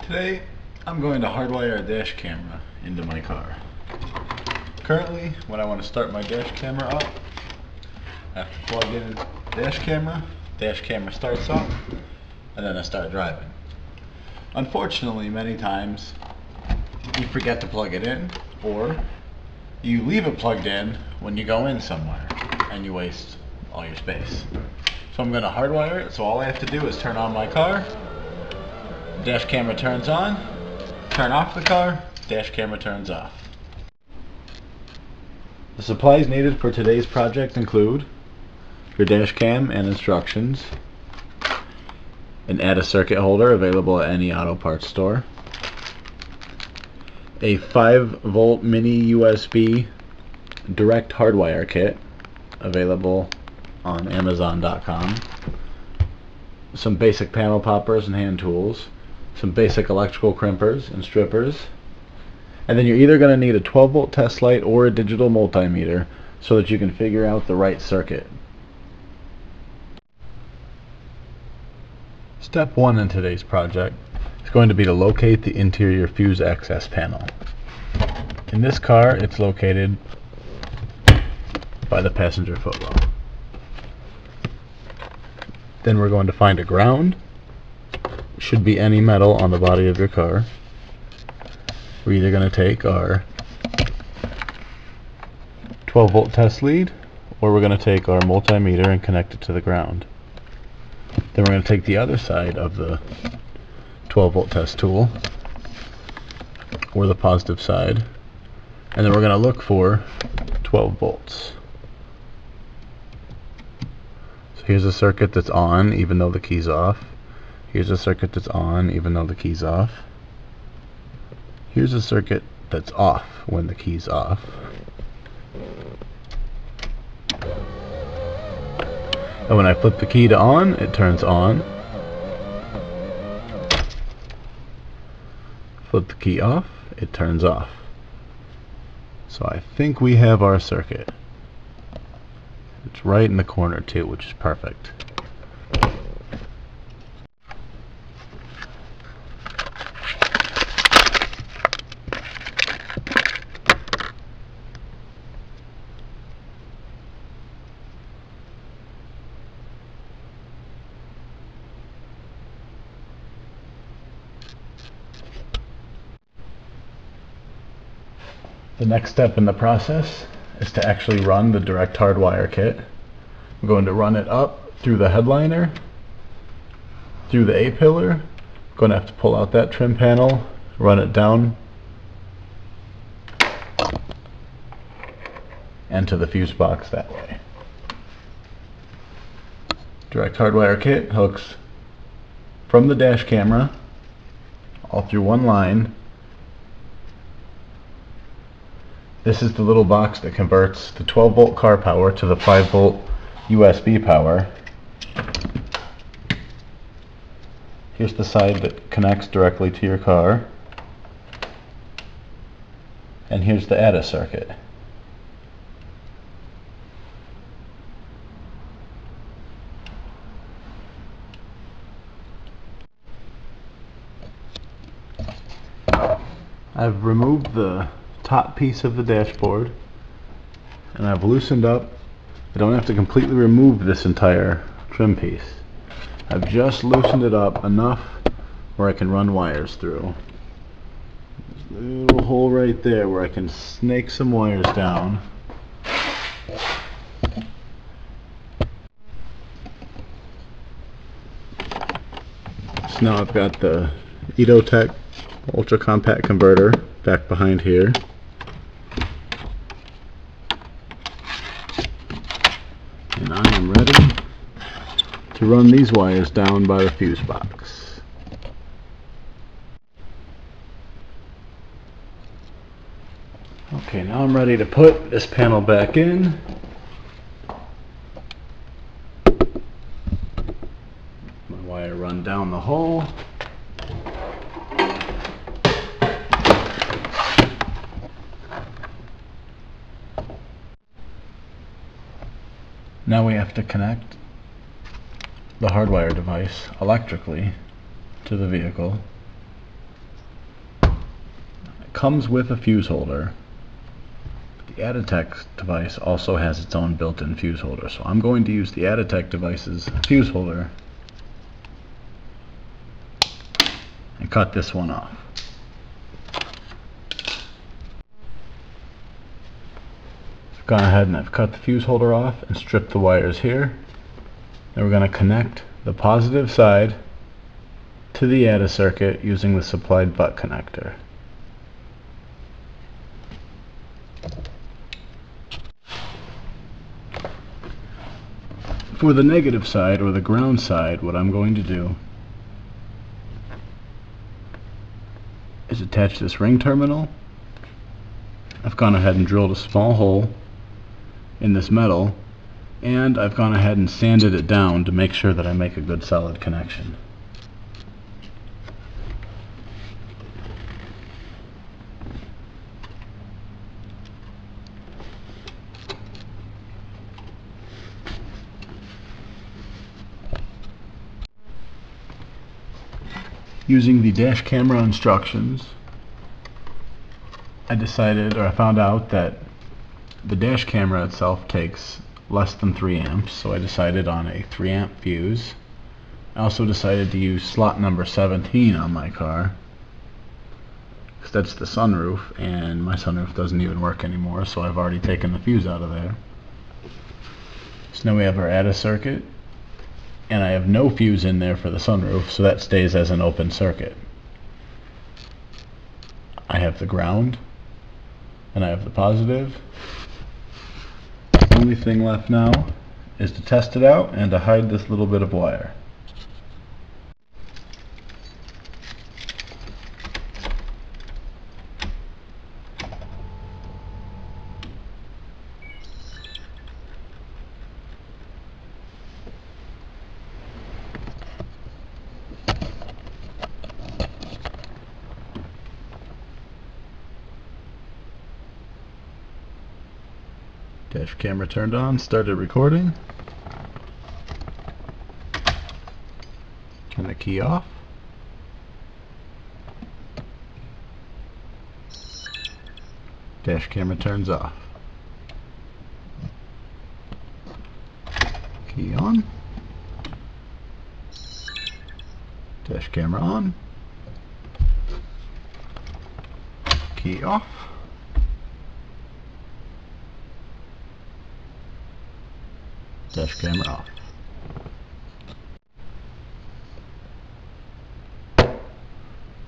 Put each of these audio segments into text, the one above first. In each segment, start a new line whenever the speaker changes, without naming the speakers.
Today I'm going to hardwire a dash camera into my car. Currently, when I want to start my dash camera up, I have to plug in dash camera starts up, and then I start driving. Unfortunately, many times you forget to plug it in, or you leave it plugged in when you go in somewhere and you waste all your space. So I'm going to hardwire it, so all I have to do is turn on my car, dash camera turns on, turn off the car, dash camera turns off. The supplies needed for today's project include your dash cam and instructions, an add a circuit holder available at any auto parts store, a 5-volt mini USB direct hardwire kit available on Amazon.com, some basic panel poppers and hand tools, some basic electrical crimpers and strippers, and then you're either going to need a 12-volt test light or a digital multimeter so that you can figure out the right circuit. Step 1 in today's project is going to be to locate the interior fuse access panel. In this car, it's located by the passenger footwell. Then we're going to find a ground. Should be any metal on the body of your car. We're either going to take our 12-volt test lead, or we're going to take our multimeter and connect it to the ground. Then we're going to take the other side of the 12-volt test tool, or the positive side, and then we're going to look for 12 volts. So here's a circuit that's on even though the key's off. Here's a circuit that's on even though the key's off. Here's a circuit that's off when the key's off. And when I flip the key to on, it turns on. Flip the key off, it turns off. So I think we have our circuit. It's right in the corner too, which is perfect. The next step in the process is to actually run the direct hardwire kit. I'm going to run it up through the headliner, through the A-pillar. I'm going to have to pull out that trim panel, run it down, and to the fuse box that way. Direct hardwire kit hooks from the dash camera all through one line. This is the little box that converts the 12-volt car power to the 5-volt USB power. Here's the side that connects directly to your car. And here's the ADA circuit. I've removed the top piece of the dashboard and I've loosened up. I don't have to completely remove this entire trim piece. I've just loosened it up enough where I can run wires through. There's a little hole right there where I can snake some wires down. So now I've got the Edotech ultra compact converter back behind here. And I am ready to run these wires down by the fuse box. Okay, now I'm ready to put this panel back in. My wire run down the hole. Now we have to connect the hardwire device electrically to the vehicle. comes with a fuse holder. The Aditech device also has its own built-in fuse holder, so I'm going to use the Aditech device's fuse holder and cut this one off. I've gone ahead and I've cut the fuse holder off and stripped the wires here. Now we're going to connect the positive side to the ADA circuit using the supplied butt connector. For the negative side, or the ground side, what I'm going to do is attach this ring terminal. I've gone ahead and drilled a small hole in this metal, and I've gone ahead and sanded it down to make sure that I make a good solid connection. Using the dash camera instructions, I found out that the dash camera itself takes less than 3 amps, so I decided on a 3 amp fuse. I also decided to use slot number 17 on my car, because that's the sunroof, and my sunroof doesn't even work anymore, so I've already taken the fuse out of there. So now we have our ADA circuit, and I have no fuse in there for the sunroof, so that stays as an open circuit. I have the ground, and I have the positive. The only thing left now is to test it out and to hide this little bit of wire. Dash camera turned on, started recording. Turn the key off. Dash camera turns off. Key on. Dash camera on. Key off. Dash camera off.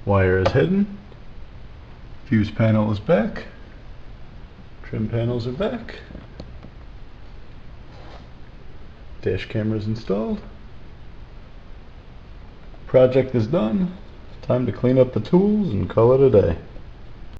Wire is hidden. Fuse panel is back. Trim panels are back. Dash camera is installed. Project is done. Time to clean up the tools and call it a day.